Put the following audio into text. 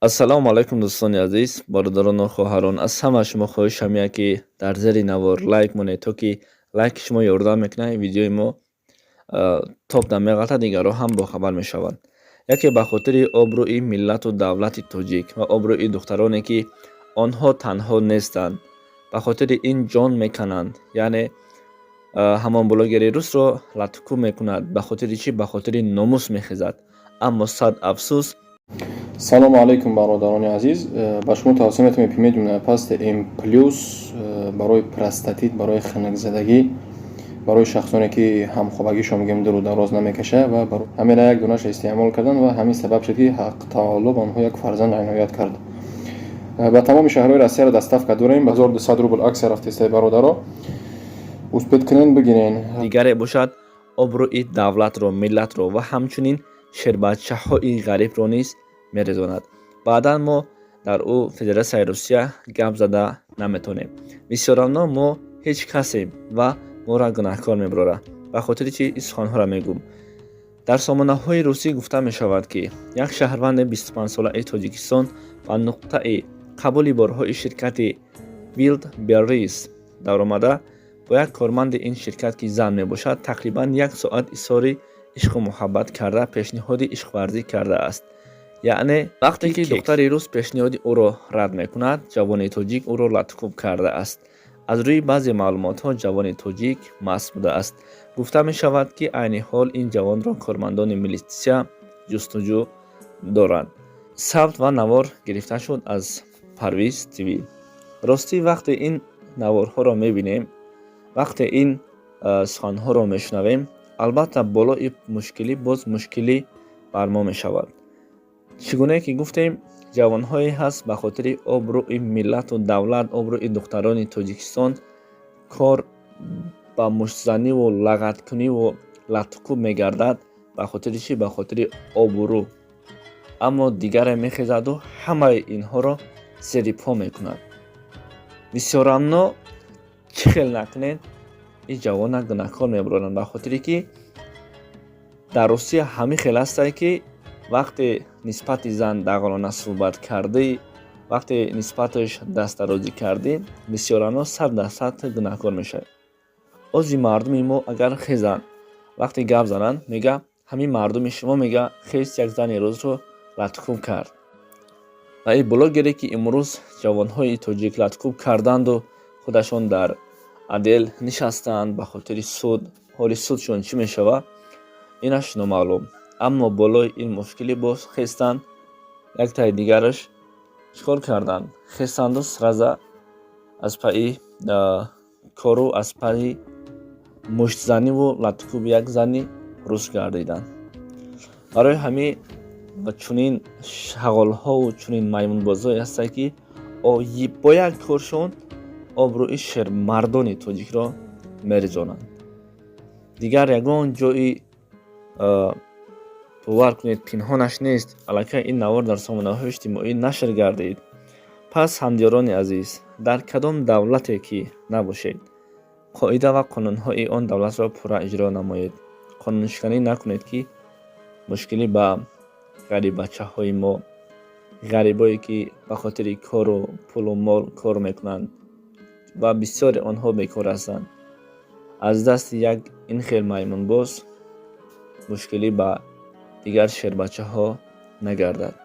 ассалому алайкум дӯстони азиз, бародарону хоҳарон. Аз ҳама шумо хоҳишам ки дар зери навор лайк монед, то ки лайки шумо ёрдам мекунад видеои мо топ намеғалта, дигарро ҳам бохабар мешаванд. Яке ба хотири обрӯи миллату давлати тоҷик ва обрӯи духтароне ки онҳо танҳо нестанд, ба хотири ин ҷон мекананд, яъне ҳамон блогери русро латкӯ мекунад. Ба хотири чӣ? Ба хотири номус мехезад. Аммо сад афсӯс. салому алайкум бародарони азиз, ба шумо тавсия метавонем пимедиум пасти М+ барои простатит, барои ханакзадагӣ, барои шахсоне ки ҳамхобагишон мегӯем дуру дароз намекаша ва ҳамеро як донаша истеъмол кардан ва ҳамин сабаб шуд ки ҳақ таоло ба онҳо як фарзанд иноят кард. ба тамоми шаҳрҳои Россияро доставка дорем. 1200 рубл аксия рафтеста бародаро. успед кунен бигирен. Дигаре бошад обрӯи давлатро, миллатро ва ҳамчунин шербачаҳои ғарибро низ мерезонад. Баъдан мо дар ӯ Федератсияи Русия гап зада наметонем. Бисёранно мо ҳеҷ касем ва моро гунаҳкор мебарорад. Ба хотири чӣ ин суханҳоро мегӯм? Дар сомонаҳои русӣ гуфта мешавад ки як шаҳрванди 25-солаи Тоҷикистон ба нуқтаи қабули борҳои ширкати Wildberries даромада, бо як корманди ин ширкат ки зан мебошад, тақрибан 1 соат изҳори ишқу муҳаббат карда пешниҳоди ишқварзӣ кардааст. яъне вақте ки духтари рус пешниҳоди ӯро рад мекунад, ҷавони тоҷик ӯро латкӯб кардааст. аз рӯи баъзе маълумотҳо ҷавони тоҷик маст будааст. гуфта мешавад ки айни ҳол ин ҷавонро кормандони милитсия ҷустуҷӯ доранд. сабт ва навор гирифта шуд аз Парвиз ТВ. ростӣ вақте ин наворҳоро мебинем, вақте ин суханҳоро мешунавем, албатта болои мушкилӣ боз мушкилӣ бар мо мешавад. чӣ гуне ки гуфтем, ҷавонҳое ҳаст ба хотири обрӯи миллату давлат, обрӯи духтарони Тоҷикистон кор ба муштзаниву лағаткуниву латкӯб мегардад. Ба хотири чӣ? Ба хотири обрӯ. аммо дигаре мехезаду ҳамаи инҳоро зери по мекунад. бисёранно чӣ хел накунед, ин ҷавона гунаҳкор мебароранд, ба хотире ки дар Русия ҳамин хел ҳастае ки вақте нисбати зан дағалона суҳбат кардӣ, вақте нисбаташ дастдарозӣ кардӣ, бисёранно 100% гунаҳкор мешавӣ. ози мардуми мо агар хезанд, вақте гап зананд, мега ҳамин мардуми шумо мега хез як зани рӯзро латкӯб кард. ва ин блогере ки имрӯз ҷавонҳои тоҷик латкӯб карданду худашон дар адел нишастанд, ба хотири суд, ҳоли судшон чӣ мешавад, инаш номаълум. аммо болои ин мушкилӣ боз хестанд, як таи дигараш чикор карданд? Хестанду сраза аз пайи кору аз пайи муштзаниву латкӯби як зани рус гардиданд. барои ҳамин ба чунин шағолҳову чунин маймунбозое ҳастае ки бо як коршон обрӯи шермардони тоҷикро мерезонанд. дигар ягон ҷои бовар кунед пинҳонаш нест, аллакай ин навор дар сомонаҳои иҷтимоӣ нашр гардид. пас ҳамдиёрони азиз, дар кадом давлате ки набошед, қоида ва қонунҳои он давлатро пурра иҷро намоед. қонуншиканӣ накунед ки мушкилӣ ба ғарибачаҳои мо, ғарибое ки ба хотири кору пулу мол кор мекунанд ва бисёри онҳо бекор ҳастанд. аз дасти як ин хел маймунбоз мушкилӣ ба дигар шербачаҳо нагардад.